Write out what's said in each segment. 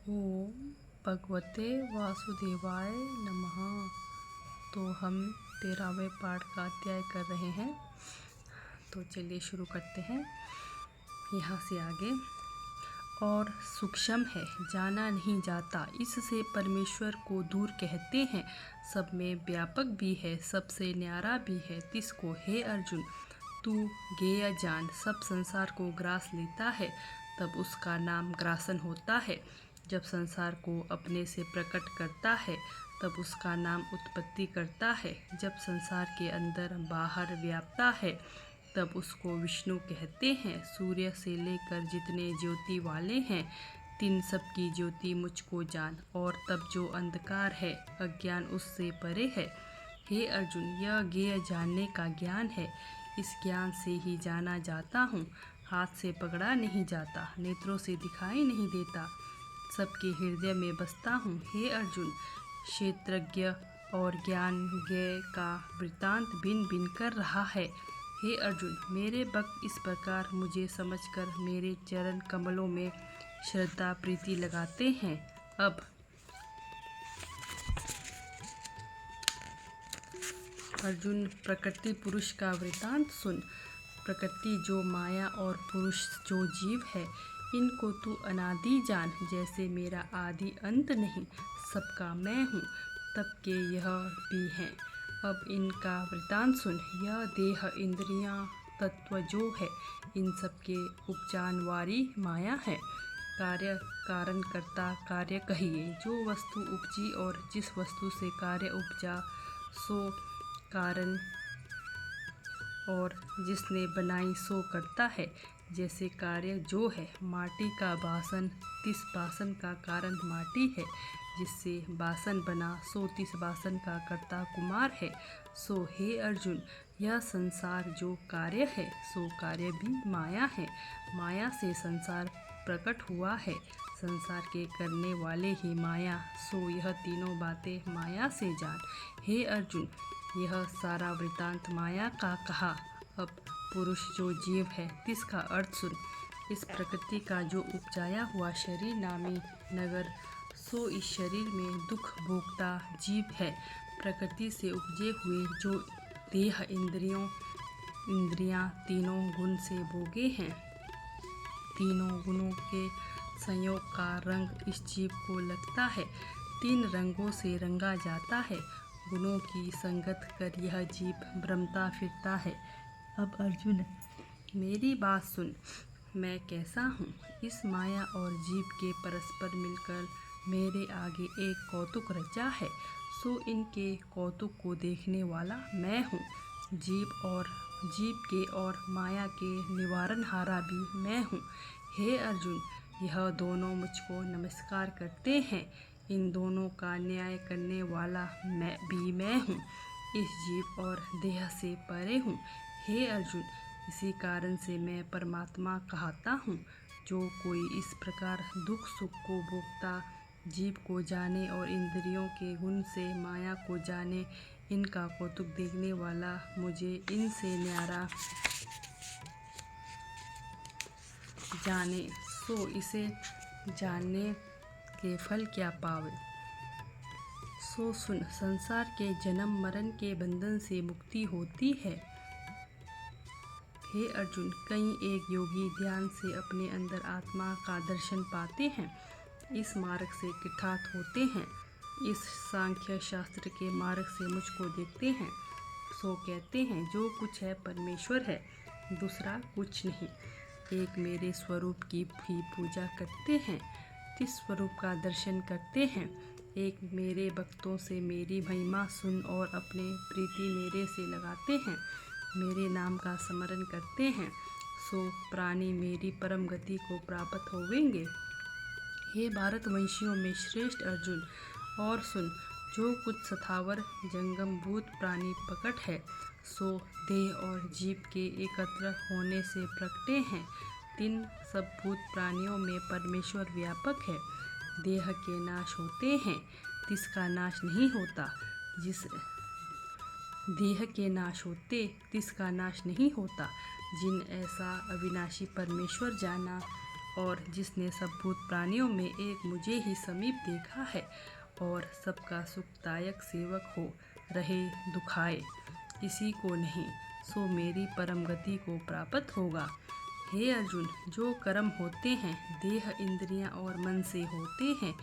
ओम भगवते वासुदेवाय नमः। तो हम 13वें पाठ का अध्याय कर रहे हैं। तो चलिए शुरू करते हैं यहाँ से आगे। और सूक्ष्म है, जाना नहीं जाता, इससे परमेश्वर को दूर कहते हैं। सब में व्यापक भी है, सबसे न्यारा भी है, तिसको हे अर्जुन तू गेय जान। सब संसार को ग्रास लेता है, तब उसका नाम ग्रासन होता है। जब संसार को अपने से प्रकट करता है, तब उसका नाम उत्पत्ति करता है। जब संसार के अंदर बाहर व्यापता है, तब उसको विष्णु कहते हैं। सूर्य से लेकर जितने ज्योति वाले हैं, तीन सब की ज्योति मुझको जान। और तब जो अंधकार है, अज्ञान उससे परे है। हे अर्जुन, यह ज्ञेय जानने का ज्ञान है। इस ज्ञान से ही जाना जाता हूँ। हाथ से पकड़ा नहीं जाता, नेत्रों से दिखाई नहीं देता, सबके हृदय में बसता हूँ। हे अर्जुन, क्षेत्रज्ञ और ज्ञानज्ञ का वृत्तांत भिन्न भिन्न कर रहा है। हे अर्जुन, मेरे भक्त इस प्रकार मुझे समझकर मेरे चरण कमलों में श्रद्धा प्रीति लगाते हैं। अब अर्जुन, प्रकृति पुरुष का वृत्तांत सुन। प्रकृति जो माया और पुरुष जो जीव है, इनको तू अनादि जान। जैसे मेरा आदि अंत नहीं, सबका मैं हूँ, तब के यह भी हैं। अब इनका वृत्तांत सुन। यह देह इंद्रियां तत्व जो है, इन सबके उपजान वाली माया है। कार्य कारण कर्ता कार्य कहिए। जो वस्तु उपजी और जिस वस्तु से कार्य उपजा, सो कारण, और जिसने बनाई सो करता है। जैसे कार्य जो है माटी का बासन, तिस बासन का कारण माटी है। जिससे बासन बना, सो तिस बासन का कर्ता कुमार है। सो हे अर्जुन, यह संसार जो कार्य है, सो कार्य भी माया है। माया से संसार प्रकट हुआ है, संसार के करने वाले ही माया। सो यह तीनों बातें माया से जान। हे अर्जुन, यह सारा वृत्तांत माया का कहा। अब पुरुष जो जीव है, तिसका अर्थ सुन। इस प्रकृति का जो उपजाया हुआ शरीर नामी नगर, सो इस शरीर में दुख भोगता जीव है। प्रकृति से उपजे हुए जो देह इंद्रियां तीनों गुण से भोगे हैं, तीनों गुणों के संयोग का रंग इस जीव को लगता है। तीन रंगों से रंगा जाता है, गुणों की संगत कर यह जीव भ्रमता फिरता है। अब अर्जुन, मेरी बात सुन, मैं कैसा हूँ। इस माया और जीव के परस्पर मिलकर मेरे आगे एक कौतुक रचा है, सो इनके कौतुक को देखने वाला मैं हूँ। जीव के और माया के निवारण हारा भी मैं हूँ। हे अर्जुन, यह दोनों मुझको नमस्कार करते हैं। इन दोनों का न्याय करने वाला मैं हूँ। इस जीव और देह से परे हूँ। हे अर्जुन, इसी कारण से मैं परमात्मा कहता हूँ। जो कोई इस प्रकार दुख सुख को भोगता जीव को जाने और इंद्रियों के गुण से माया को जाने, इनका कौतुक देखने वाला मुझे इनसे न्यारा जाने, सो इसे जानने के फल क्या पावे। सो सुन, संसार के जन्म मरण के बंधन से मुक्ति होती है। हे अर्जुन, कई एक योगी ध्यान से अपने अंदर आत्मा का दर्शन पाते हैं, इस मार्ग से कृतार्थ होते हैं। इस सांख्य शास्त्र के मार्ग से मुझको देखते हैं, सो कहते हैं जो कुछ है परमेश्वर है, दूसरा कुछ नहीं। एक मेरे स्वरूप की भी पूजा करते हैं, तिस स्वरूप का दर्शन करते हैं। एक मेरे भक्तों से मेरी महिमा सुन और अपने प्रीति मेरे से लगाते हैं, मेरे नाम का स्मरण करते हैं, सो प्राणी मेरी परम गति को प्राप्त होवेंगे। हे भारतवंशियों में श्रेष्ठ अर्जुन, और सुन, जो कुछ स्थावर जंगम भूत प्राणी प्रकट है, सो देह और जीव के एकत्र होने से प्रकटे हैं। तीन सब भूत प्राणियों में परमेश्वर व्यापक है। देह के नाश होते हैं, तिसका नाश नहीं होता। जिस देह के नाश होते, तिसका नाश नहीं होता। जिन ऐसा अविनाशी परमेश्वर जाना और जिसने सब भूत प्राणियों में एक मुझे ही समीप देखा है और सबका सुखदायक सेवक हो रहे दुखाए किसी को नहीं, सो मेरी परम गति को प्राप्त होगा। हे अर्जुन, जो कर्म होते हैं देह इंद्रियां और मन से होते हैं,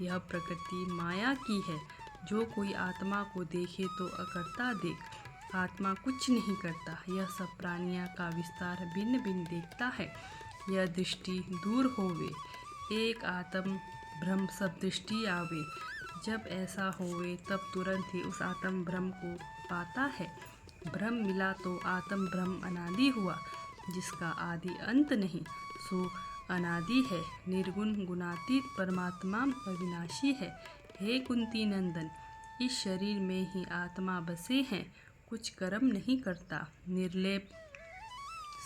यह प्रकृति माया की है। जो कोई आत्मा को देखे तो अकर्ता देख, आत्मा कुछ नहीं करता। यह सब प्राणियों का विस्तार भिन्न भिन्न देखता है। यह दृष्टि दूर होवे, एक आत्म भ्रम सब दृष्टि आवे। जब ऐसा होवे तब तुरंत ही उस आत्म भ्रम को पाता है। भ्रम मिला तो आत्म भ्रम अनादि हुआ, जिसका आदि अंत नहीं, सो अनादि है। निर्गुण गुणातीत परमात्मा अविनाशी है। हे कुंती नंदन, इस शरीर में ही आत्मा बसे हैं, कुछ कर्म नहीं करता। निर्लेप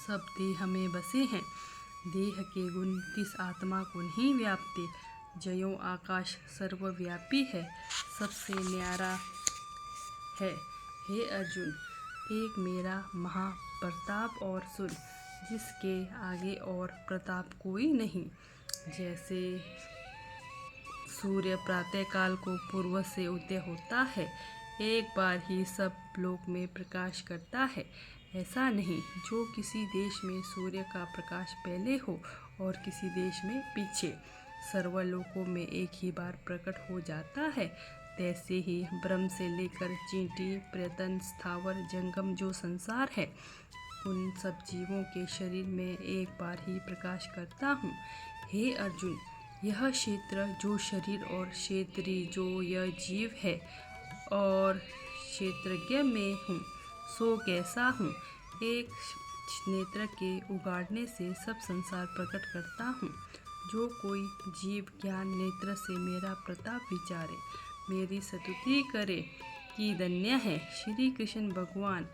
सब देह में बसे हैं, देह के गुण तिस आत्मा को नहीं व्यापते। जयों आकाश सर्वव्यापी है, सबसे न्यारा है। हे अर्जुन, एक मेरा महाप्रताप और सुन, जिसके आगे और प्रताप कोई नहीं। जैसे सूर्य प्रातःकाल को पूर्व से उदय होता है, एक बार ही सब लोक में प्रकाश करता है, ऐसा नहीं। जो किसी देश में सूर्य का प्रकाश पहले हो और किसी देश में पीछे, सर्वलोकों में एक ही बार प्रकट हो जाता है, तैसे ही ब्रह्म से लेकर चींटी प्रयतन स्थावर जंगम जो संसार है, उन सब जीवों के शरीर में एक बार ही प्रकाश करता हूँ। हे अर्जुन, यह क्षेत्र जो शरीर और क्षेत्री जो यह जीव है और क्षेत्रज्ञ में हूँ, सो कैसा हूँ। एक नेत्र के उगाड़ने से सब संसार प्रकट करता हूँ। जो कोई जीव ज्ञान नेत्र से मेरा प्रताप विचारे, मेरी स्तुति करे कि धन्य है श्री कृष्ण भगवान,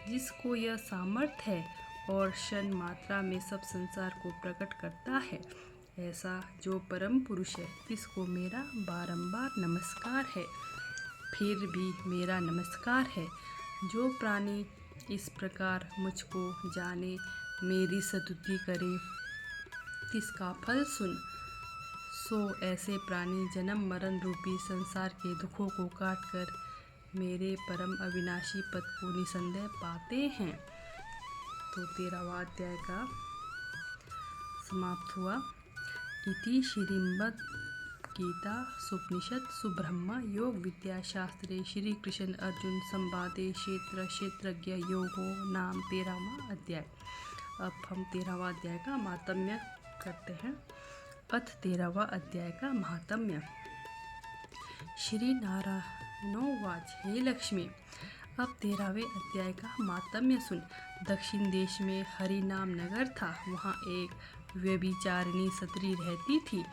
जिसको यह सामर्थ्य है और क्षण मात्रा में सब संसार को प्रकट करता है। ऐसा जो परम पुरुष है, जिसको मेरा बारंबार नमस्कार है, फिर भी मेरा नमस्कार है। जो प्राणी इस प्रकार मुझको जाने, मेरी स्तुति करे, तिसका फल सुन। सो ऐसे प्राणी जन्म मरण रूपी संसार के दुखों को काटकर मेरे परम अविनाशी पद को निसंदेह पाते हैं। तो 13वां अध्याय का समाप्त हुआ। इति श्रीमद् गीता सुपनिषद सुब्रह्म योग विद्या शास्त्रे श्री कृष्ण अर्जुन संवादे क्षेत्र क्षेत्रज्ञ योगो नाम 13वां अध्याय। अब हम 13वां अध्याय का महात्म्य करते हैं। अथ 13वां अध्याय का महात्म्य। श्री नारायणोवाच, हे लक्ष्मी, अब 13वें अध्याय का महात्म्य सुन। दक्षिण देश में हरिनाम नगर था। वहाँ एक व्यभिचारिणी स्त्री रहती थी।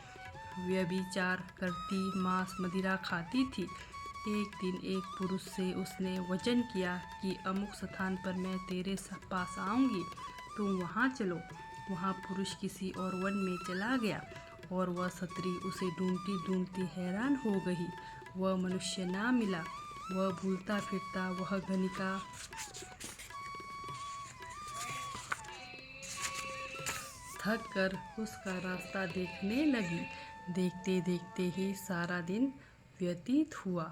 व्यभिचार करती, मांस मदिरा खाती थी। एक दिन एक पुरुष से उसने वचन किया कि अमुक स्थान पर मैं तेरे पास आऊँगी, तुम वहाँ चलो। वहाँ पुरुष किसी और वन में चला गया और वह स्त्री उसे ढूंढती ढूंढती हैरान हो गई। वह मनुष्य ना मिला। वह भूलता फिरता वह गणिका थक कर उसका रास्ता देखने लगी। देखते देखते ही सारा दिन व्यतीत हुआ।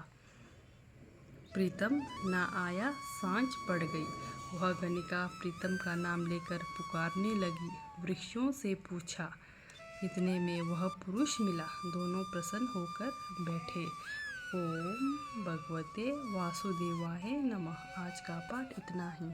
प्रीतम ना आया, सांझ पड़ गई। वह गणिका प्रीतम का नाम लेकर पुकारने लगी। वृक्षों से पूछा, इतने में वह पुरुष मिला। दोनों प्रसन्न होकर बैठे। ओम भगवते वासुदेवाय नमः। आज का पाठ इतना ही।